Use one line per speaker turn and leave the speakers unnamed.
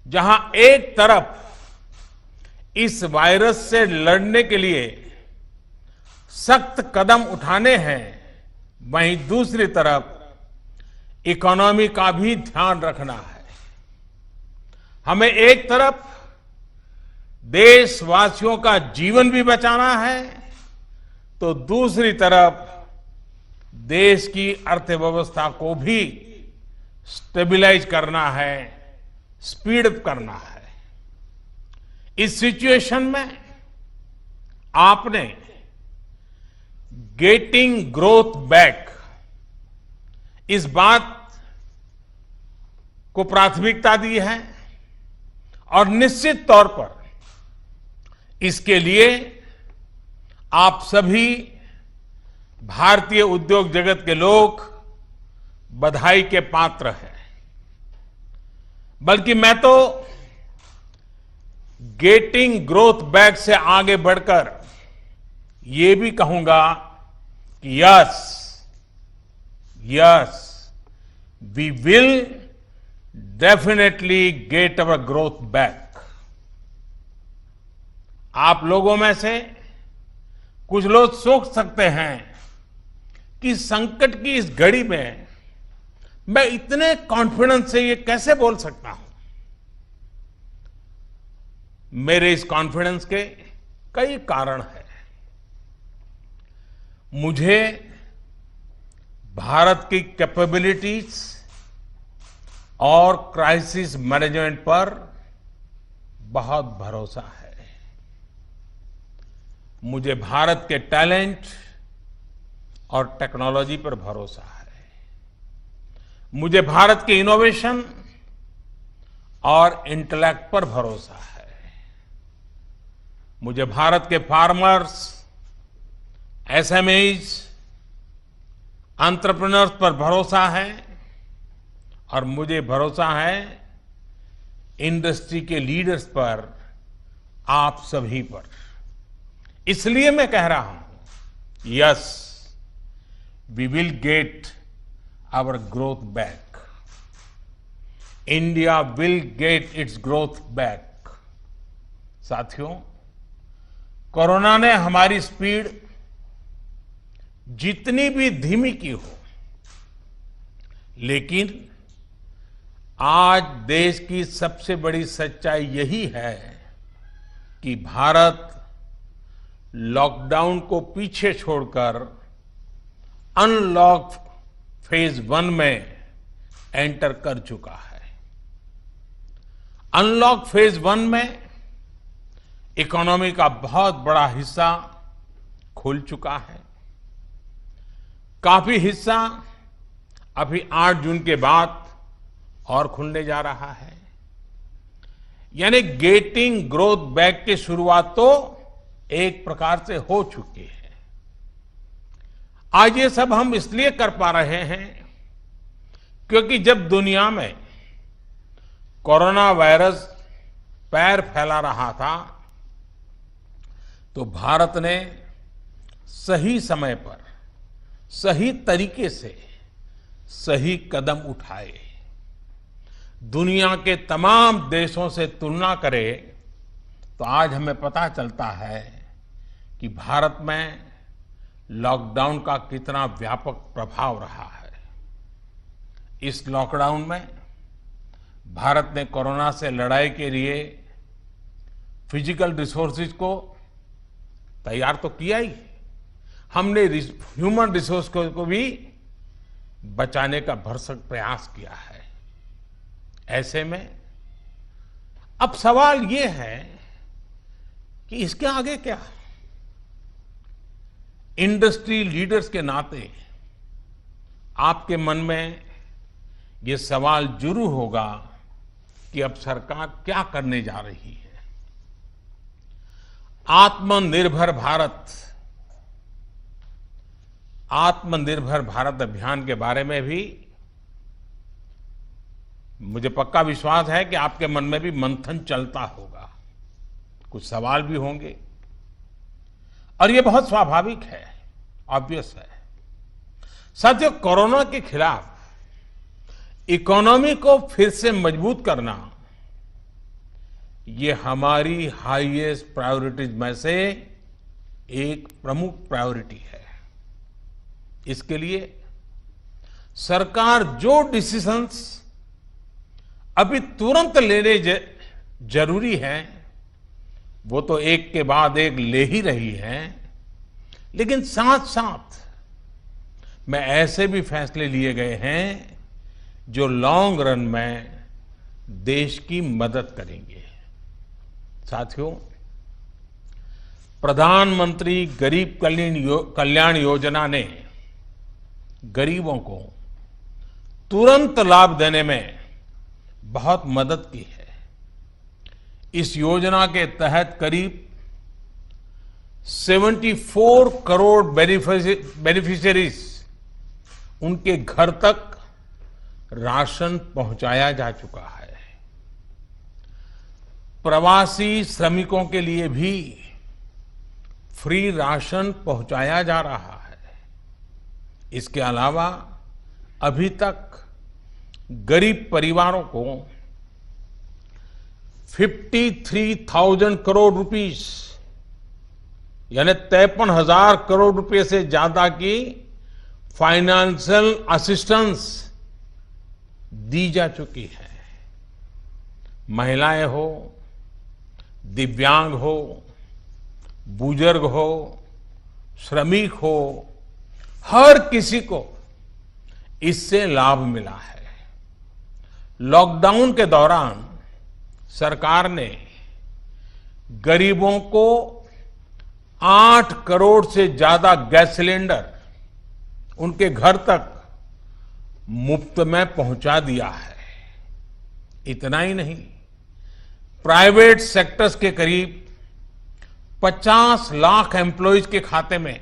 जहां एक तरफ इस वायरस से लड़ने के लिए सख्त कदम उठाने हैं, वहीं दूसरी तरफ इकोनॉमी का भी ध्यान रखना है। हमें एक तरफ देशवासियों का जीवन भी बचाना है, तो दूसरी तरफ देश की अर्थव्यवस्था को भी स्टेबलाइज करना है, स्पीड अप करना है। इस सिचुएशन में आपने गेटिंग ग्रोथ बैक, इस बात को प्राथमिकता दी है और निश्चित तौर पर इसके लिए आप सभी भारतीय उद्योग जगत के लोग बधाई के पात्र हैं। बल्कि मैं तो गेटिंग ग्रोथ बैक से आगे बढ़कर ये भी कहूंगा कि yes we will definitely get our growth back. आप लोगों में से कुछ लोग सोच सकते हैं कि संकट की इस घड़ी में मैं इतने कॉन्फिडेंस से ये कैसे बोल सकता हूं। मेरे इस कॉन्फिडेंस के कई कारण हैं। मुझे भारत की कैपेबिलिटीज और क्राइसिस मैनेजमेंट पर बहुत भरोसा है। मुझे भारत के टैलेंट और टेक्नोलॉजी पर भरोसा है। मुझे भारत के इनोवेशन और इंटेलेक्ट पर भरोसा है। मुझे भारत के फार्मर्स, एसएमईज, एंटरप्रेन्योर्स पर भरोसा है और मुझे भरोसा है इंडस्ट्री के लीडर्स पर, आप सभी पर। इसलिए मैं कह रहा हूं, yes we will get our growth back. India will get its growth back. साथियों, कोरोना ने हमारी स्पीड जितनी भी धीमी की हो, लेकिन आज देश की सबसे बड़ी सच्चाई यही है कि भारत लॉकडाउन को पीछे छोड़कर अनलॉक फेज 1 में एंटर कर चुका है। अनलॉक फेज 1 में इकोनॉमी का बहुत बड़ा हिस्सा खुल चुका है। काफी हिस्सा अभी 8 जून के बाद और खुलने जा रहा है। यानी गेटिंग ग्रोथ बैक की शुरुआत तो एक प्रकार से हो चुकी है। आज ये सब हम इसलिए कर पा रहे हैं क्योंकि जब दुनिया में कोरोना वायरस पैर फैला रहा था, तो भारत ने सही समय पर, सही तरीके से सही कदम उठाए। दुनिया के तमाम देशों से तुलना करें तो आज हमें पता चलता है कि भारत में लॉकडाउन का कितना व्यापक प्रभाव रहा है। इस लॉकडाउन में भारत ने कोरोना से लड़ाई के लिए फिजिकल रिसोर्सेज को तैयार तो किया ही, हमने ह्यूमन रिसोर्स को भी बचाने का भरसक प्रयास किया है। ऐसे में अब सवाल ये है कि इसके आगे क्या। इंडस्ट्री लीडर्स के नाते आपके मन में ये सवाल जरूर होगा कि अब सरकार क्या करने जा रही है। आत्मनिर्भर भारत अभियान के बारे में भी मुझे पक्का विश्वास है कि आपके मन में भी मंथन चलता होगा, कुछ सवाल भी होंगे और ये बहुत स्वाभाविक है, ऑब्वियस है। साथियों, कोरोना के खिलाफ इकोनॉमी को फिर से मजबूत करना ये हमारी हाईएस्ट प्रायोरिटीज में से एक प्रमुख प्रायोरिटी है। इसके लिए सरकार जो डिसीजंस अभी तुरंत लेने जरूरी है वो तो एक के बाद एक ले ही रही है, लेकिन साथ साथ में ऐसे भी फैसले लिए गए हैं जो लॉन्ग रन में देश की मदद करेंगे। साथियों, प्रधानमंत्री गरीब कल्याण योजना ने गरीबों को तुरंत लाभ देने में बहुत मदद की है। इस योजना के तहत करीब 74 करोड़ बेनिफिशियरीज उनके घर तक राशन पहुंचाया जा चुका है। प्रवासी श्रमिकों के लिए भी फ्री राशन पहुंचाया जा रहा है। इसके अलावा अभी तक गरीब परिवारों को 53,000 करोड़ रुपीस यानी 53,000 करोड़ रुपए से ज्यादा की फाइनेंशियल असिस्टेंस दी जा चुकी है। महिलाएं हो, दिव्यांग हो, बुजुर्ग हो, श्रमिक हो, हर किसी को इससे लाभ मिला है। लॉकडाउन के दौरान सरकार ने गरीबों को 8 करोड़ से ज्यादा गैस सिलेंडर उनके घर तक मुफ्त में पहुंचा दिया है। इतना ही नहीं, प्राइवेट सेक्टर्स के करीब 50 लाख एम्प्लॉयज के खाते में